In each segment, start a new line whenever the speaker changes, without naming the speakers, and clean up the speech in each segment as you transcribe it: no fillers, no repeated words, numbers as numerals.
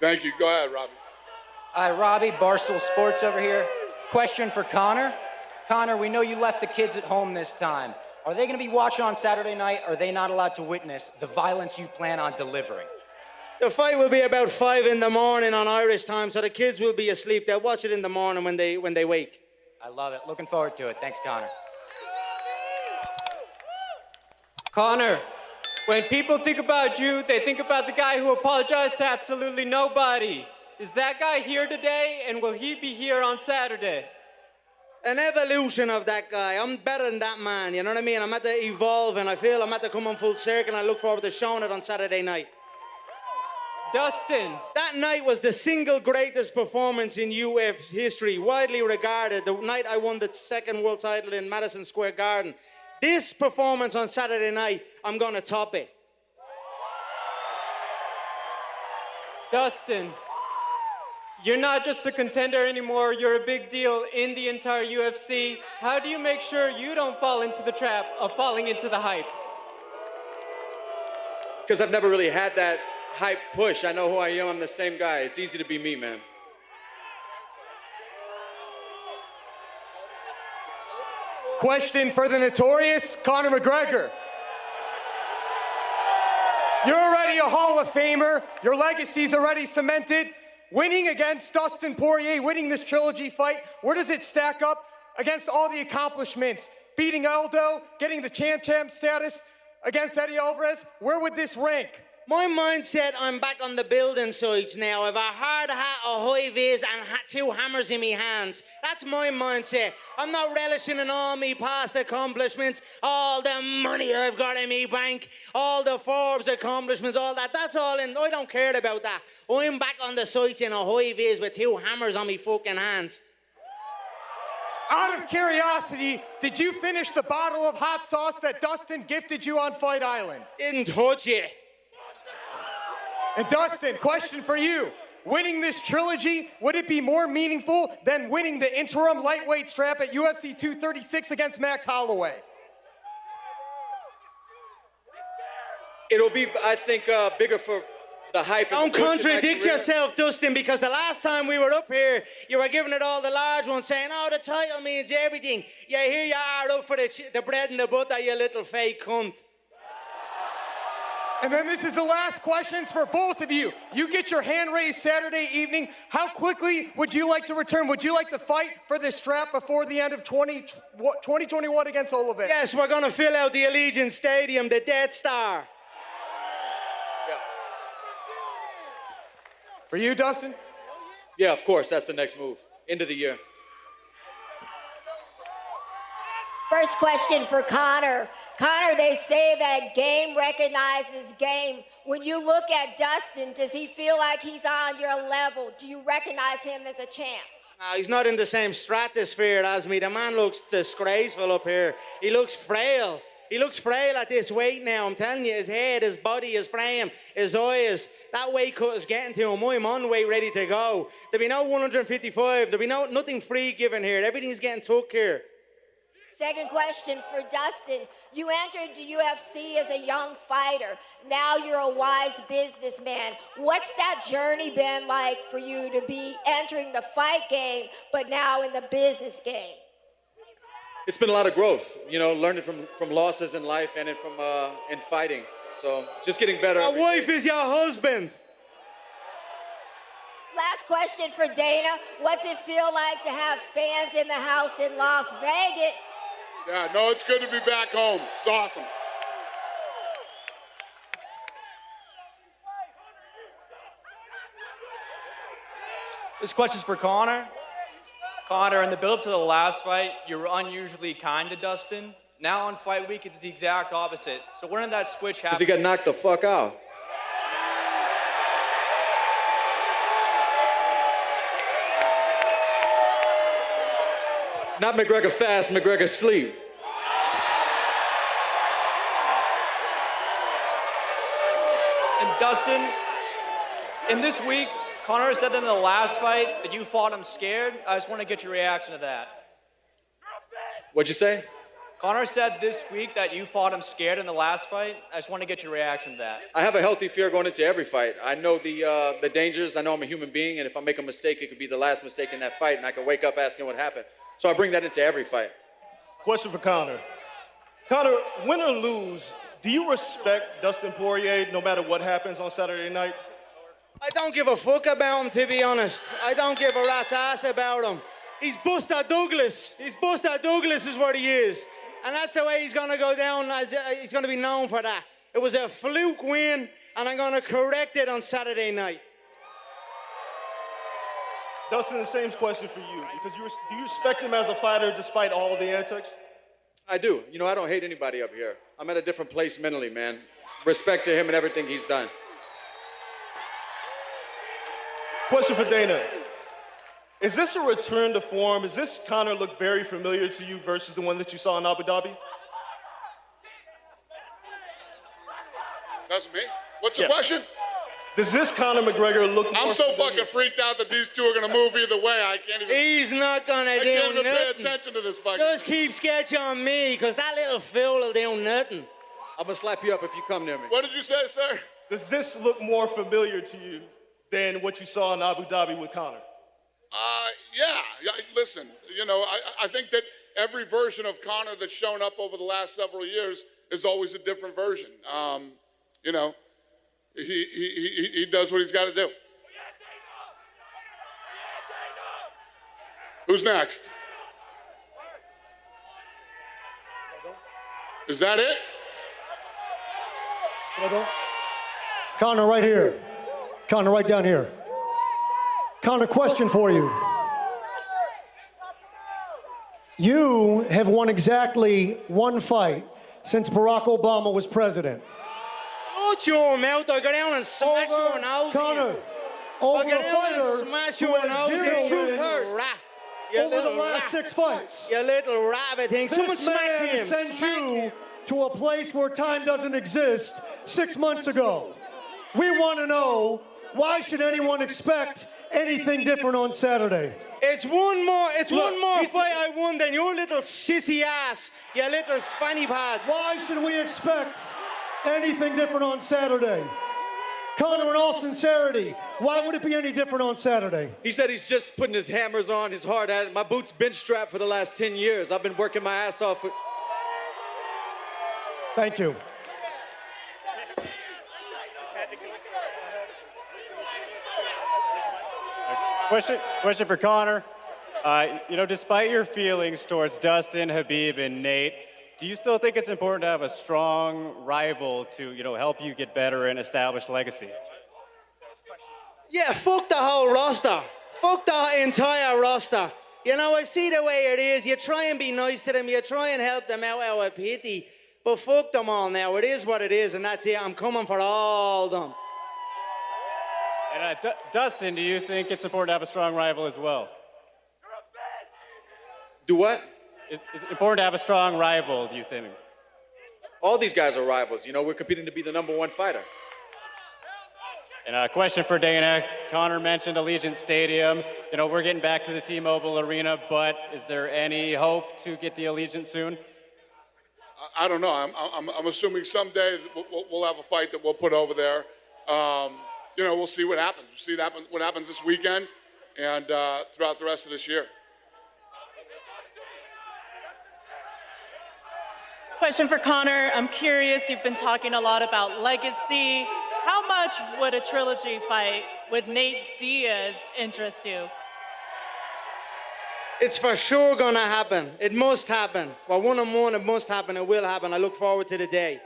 Thank you. Go ahead, Robbie.
Hi, Robbie, Barstool Sports over here. Question for Connor. Connor, we know you left the kids at home this time. Are they going to be watching on Saturday night, or are they not allowed to witness the violence you plan on delivering?
The fight will be about 5 in the morning on Irish time, so the kids will be asleep. They'll watch it in the morning when they wake.
I love it. Looking forward to it. Thanks, Connor.
Connor, when people think about you, they think about the guy who apologized to absolutely nobody. Is that guy here today, and will he be here on Saturday?
An evolution of that guy. I'm better than that man, you know what I mean? I'm at to evolve, and I feel I'm at to come on full circle, and I look forward to showing it on Saturday night.
Dustin.
That night was the single greatest performance in UFC history, widely regarded. The night I won the second world title in Madison Square Garden. This performance on Saturday night, I'm going to top it.
Dustin, you're not just a contender anymore, you're a big deal in the entire UFC. How do you make sure you don't fall into the trap of falling into the hype?
Because I've never really had that hype push. I know who I am, I'm the same guy. It's easy to be me, man.
Question for the notorious Conor McGregor. You're already a Hall of Famer. Your legacy's already cemented. Winning against Dustin Poirier, winning this trilogy fight, where does it stack up against all the accomplishments? Beating Aldo, getting the champ status against Eddie Alvarez, where would this rank?
My mindset, I'm back on the building sites now. I've a hard hat, a high vis, and 2 hammers in me hands. That's my mindset. I'm not relishing in all me past accomplishments, all the money I've got in me bank, all the Forbes accomplishments, all that. That's all in. I don't care about that. I'm back on the sites in a high vis with 2 hammers on me fucking hands.
Out of curiosity, did you finish the bottle of hot sauce that Dustin gifted you on Fight Island?
Didn't touch it.
And Dustin, question for you. Winning this trilogy, would it be more meaningful than winning the interim lightweight strap at UFC 236 against Max Holloway?
It'll be, I think, bigger for the hype.
Don't contradict yourself, Dustin, because the last time we were up here, you were giving it all the large ones, saying, oh, the title means everything. Yeah, here you are up for the bread and the butter, you little fake cunt.
And then this is the last questions for both of you. You get your hand raised Saturday evening. How quickly would you like to return? Would you like to fight for this strap before the end of 2021 against Oliveira?
Yes, we're going to fill out the Allegiant Stadium, the Death Star.
Yeah.
For you, Dustin?
Yeah, of course, that's the next move. End of the year.
First question for Connor. Connor, they say that game recognizes game. When you look at Dustin, does he feel like he's on your level? Do you recognize him as a champ?
No, he's not in the same stratosphere as me. The man looks disgraceful up here. He looks frail. He looks frail at this weight now. I'm telling you, his head, his body, his frame, his eyes, that weight cut is getting to him. I'm on weight ready to go. There'll be no 155. There'll be nothing free given here. Everything's getting took here.
Second question for Dustin. You entered the UFC as a young fighter. Now you're a wise businessman. What's that journey been like for you to be entering the fight game, but now in the business game?
It's been a lot of growth, you know, learning from losses in life and from in fighting. So just getting better.
My wife is your husband.
Last question for Dana. What's it feel like to have fans in the house in Las Vegas?
Yeah, no, it's good to be back home. It's awesome.
This question's for Connor. Connor, in the build-up to the last fight, you were unusually kind to Dustin. Now on fight week, it's the exact opposite. So when did that switch happen?
Because he got knocked the fuck out. Not McGregor fast, McGregor sleep.
And Dustin, in this week, Connor said that in the last fight that you fought him scared. I just want to get your reaction to that.
What'd you say?
Conor said this week that you fought him scared in the last fight. I just want to get your reaction to that.
I have a healthy fear going into every fight. I know the dangers. I know I'm a human being, and if I make a mistake, it could be the last mistake in that fight, and I can wake up asking what happened. So I bring that into every fight.
Question for Conor. Conor, win or lose, do you respect Dustin Poirier no matter what happens on Saturday night?
I don't give a fuck about him, to be honest. I don't give a rat's ass about him. He's Buster Douglas. He's Buster Douglas is what he is. And that's the way he's going to go down. He's going to be known for that. It was a fluke win, and I'm going to correct it on Saturday night.
Dustin, the same question for you. Because do you respect him as a fighter despite all of the antics?
I do. You know, I don't hate anybody up here. I'm at a different place mentally, man. Respect to him and everything he's done.
Question for Dana. Is this a return to form? Does this Conor look very familiar to you versus the one that you saw in Abu Dhabi?
That's me. What's the question?
Does this Conor McGregor look more
I'm so
familiar?
fucking freaked out that these two are going to move either way. I can't even...
He's not going to
I
do
can't even pay
nothing.
attention to this fucking...
Just keep sketching on me, because that little fool will do nothing.
I'm going to slap you up if you come near me.
What did you say, sir?
Does this look more familiar to you than what you saw in Abu Dhabi with Conor?
Yeah, listen, you know, I think that every version of Conor that's shown up over the last several years is always a different version. You know, he does what he's got to do. Who's next? Is that it?
Conor, right here. Conor, right down here. Conor, question for you. You have won exactly one fight since Barack Obama was president.
Shut your mouth, I'll go down and smash your nose.
Conor, over a fighter
smash
who
your
has
nose.
zero
You
wins
little rat. You
over the
little
last
rat.
6 fights.
You little rabbit thing. Someone
This
smack
man
him.
sent
Smack
you
him.
to a place where time doesn't exist 6 months ago. We want to know, why should anyone expect anything different on Saturday?
It's one more
Look,
fight I won than your little sissy ass, you little fanny pad.
Why should we expect anything different on Saturday? Conor, in all sincerity, why would it be any different on Saturday?
He said he's just putting his hammers on, his hard at it. My boots been strapped for the last 10 years. I've been working my ass off.
Thank you.
Question for Conor. You know, despite your feelings towards Dustin, Habib, and Nate, do you still think it's important to have a strong rival to, you know, help you get better and establish legacy?
Yeah, fuck the whole roster. Fuck the entire roster. You know, I see the way it is. You try and be nice to them. You try and help them out of pity. But fuck them all now. It is what it is, and that's it. I'm coming for all of them.
And Dustin, do you think it's important to have a strong rival as well?
Do what?
Is it important to have a strong rival, do you think?
All these guys are rivals. You know, we're competing to be the #1 fighter.
And a question for Dana. Conor mentioned Allegiant Stadium. You know, we're getting back to the T-Mobile Arena, but is there any hope to get the Allegiant soon?
I don't know. I'm assuming someday we'll have a fight that we'll put over there. You know, we'll see what happens. We'll see what happens this weekend and throughout the rest of this year.
Question for Conor. I'm curious, you've been talking a lot about legacy. How much would a trilogy fight with Nate Diaz interest you?
It's for sure gonna happen. It must happen. Well, 1-on-1, it must happen. It will happen. I look forward to the day.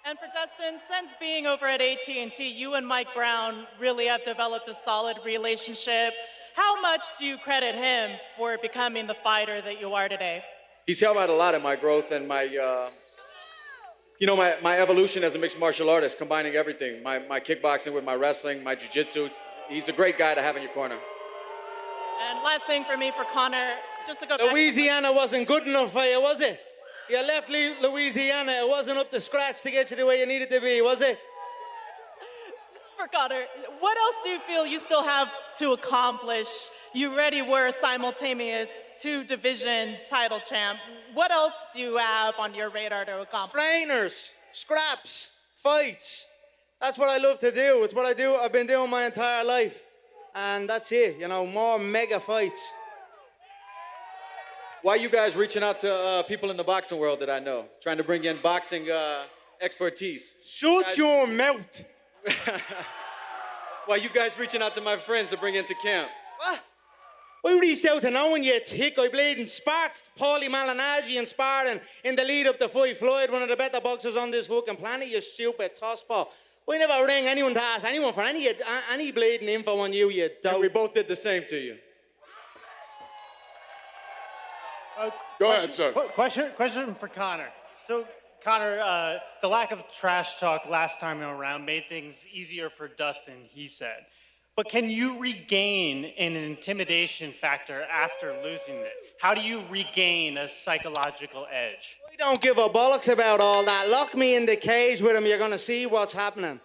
And for Dustin, since being over at AT&T, you and Mike Brown really have developed a solid relationship. How much do you credit him for becoming the fighter that you are today?
He's helped out a lot in my growth and my, you know, my evolution as a mixed martial artist, combining everything, my kickboxing with my wrestling, my jiu-jitsu. He's a great guy to have in your corner.
And last thing for me, for Conor, just to go back.
Louisiana wasn't good enough for you, was it? You left Louisiana. It wasn't up to scratch to get you the way you needed to be, was it?
For Conor, what else do you feel you still have to accomplish You already were simultaneous two-division title champ. What else do you have on your radar to accomplish?
Strainers, scraps, fights. That's what I love to do. It's what I do. I've been doing my entire life. And that's it, you know, more mega fights.
Why are you guys reaching out to people in the boxing world that I know? Trying to bring in boxing expertise?
Shut your mouth.
Why are you guys reaching out to my friends to bring into camp?
What? I reached out to no one yet, thick. I played and sparked Paulie Malignaggi and sparring in the lead up to Fight Floyd, one of the better boxers on this fucking planet, you stupid tosspot. I never rang anyone to ask anyone for any bleeding info on you, you dope.
And we both did the same to you.
Go ahead, sir.
Question for Connor. So, Connor, the lack of trash talk last time around made things easier for Dustin, he said. But can you regain an intimidation factor after losing it? How do you regain a psychological edge?
I don't give a bollocks about all that. Lock me in the cage with him, you're gonna see what's happening.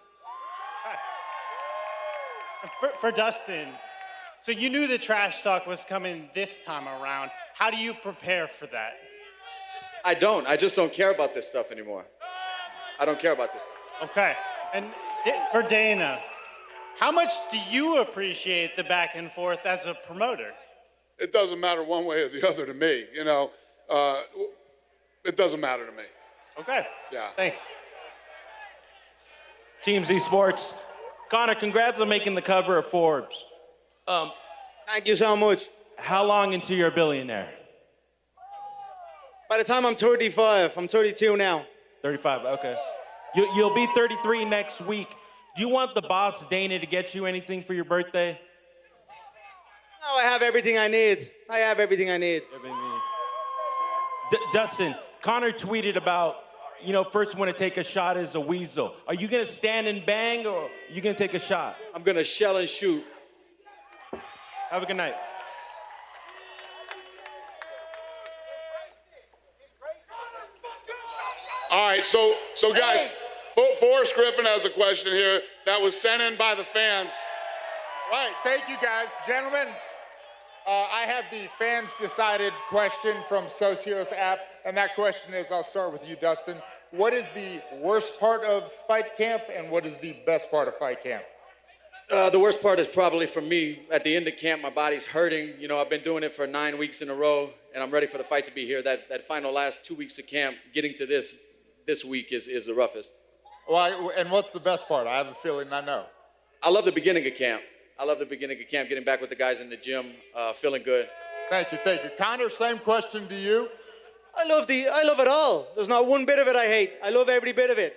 For Dustin, so you knew the trash talk was coming this time around. How do you prepare for that?
I don't. I just don't care about this stuff anymore. I don't care about this stuff.
Okay. And for Dana, how much do you appreciate the back and forth as a promoter?
It doesn't matter one way or the other to me. You know, it doesn't matter to me.
Okay.
Yeah.
Thanks.
Team Z Sports. Connor, congrats on making the cover of Forbes.
Thank you so much.
How long into you're a billionaire?
By the time I'm 35, I'm 32 now.
35, okay. You'll be 33 next week. Do you want the boss, Dana, to get you anything for your birthday?
No, I have everything I need. I have everything I need.
Dustin, Connor tweeted about, you know, first one to take a shot is a weasel. Are you gonna stand and bang, or are you gonna take a shot?
I'm gonna shell and shoot.
Have a good night.
All right, so guys, Forrest Griffin has a question here that was sent in by the fans.
Right, thank you guys. Gentlemen, I have the fans decided question from Socios app, and that question is, I'll start with you, Dustin. What is the worst part of fight camp, and what is the best part of fight camp?
The worst part is probably for me. At the end of camp, my body's hurting. You know, I've been doing it for 9 weeks in a row, and I'm ready for the fight to be here. That final last 2 weeks of camp, getting to this week is the roughest.
Well, and what's the best part? I have a feeling I know.
I love the beginning of camp. I love the beginning of camp, getting back with the guys in the gym, feeling good.
Thank you, thank you. Connor, same question to you.
I love it all. There's not one bit of it I hate. I love every bit of it.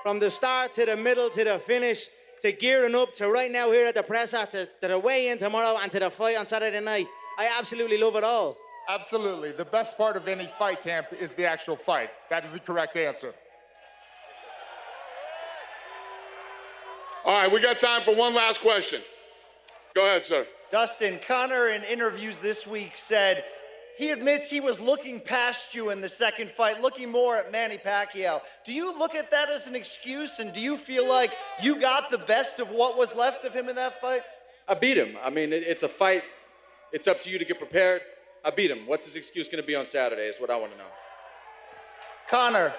From the start to the middle to the finish, to gearing up, to right now here at the presser, to the weigh-in tomorrow, and to the fight on Saturday night. I absolutely love it all.
Absolutely. The best part of any fight camp is the actual fight. That is the correct answer.
All right, we got time for one last question. Go ahead, sir.
Dustin, Connor in interviews this week said he admits he was looking past you in the second fight, looking more at Manny Pacquiao. Do you look at that as an excuse, and do you feel like you got the best of what was left of him in that fight?
I beat him. I mean, it's a fight. It's up to you to get prepared. I beat him. What's his excuse going to be on Saturday is what I want to know.
Connor,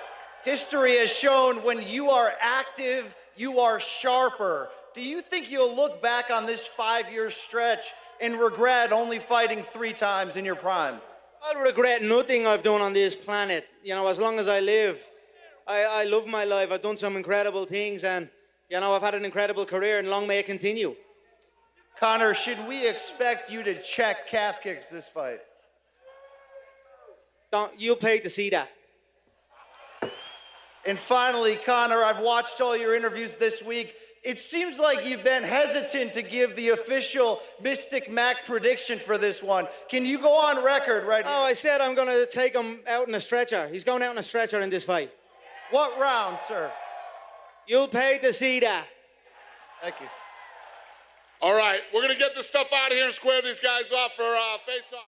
history has shown when you are active, you are sharper. Do you think you'll look back on this 5-year stretch and regret only fighting 3 times in your prime?
I'll regret nothing I've done on this planet. You know, as long as I live, I love my life. I've done some incredible things, and, you know, I've had an incredible career, and long may it continue.
Connor, should we expect you to check calf kicks this fight?
You'll pay to see that.
And finally, Connor, I've watched all your interviews this week. It seems like you've been hesitant to give the official Mystic Mac prediction for this one. Can you go on record right here?
Oh, I said I'm going to take him out in a stretcher. He's going out in a stretcher in this fight.
What round, sir?
You'll pay to see that.
Thank you.
All right, we're going to get this stuff out of here and square these guys off for face-off.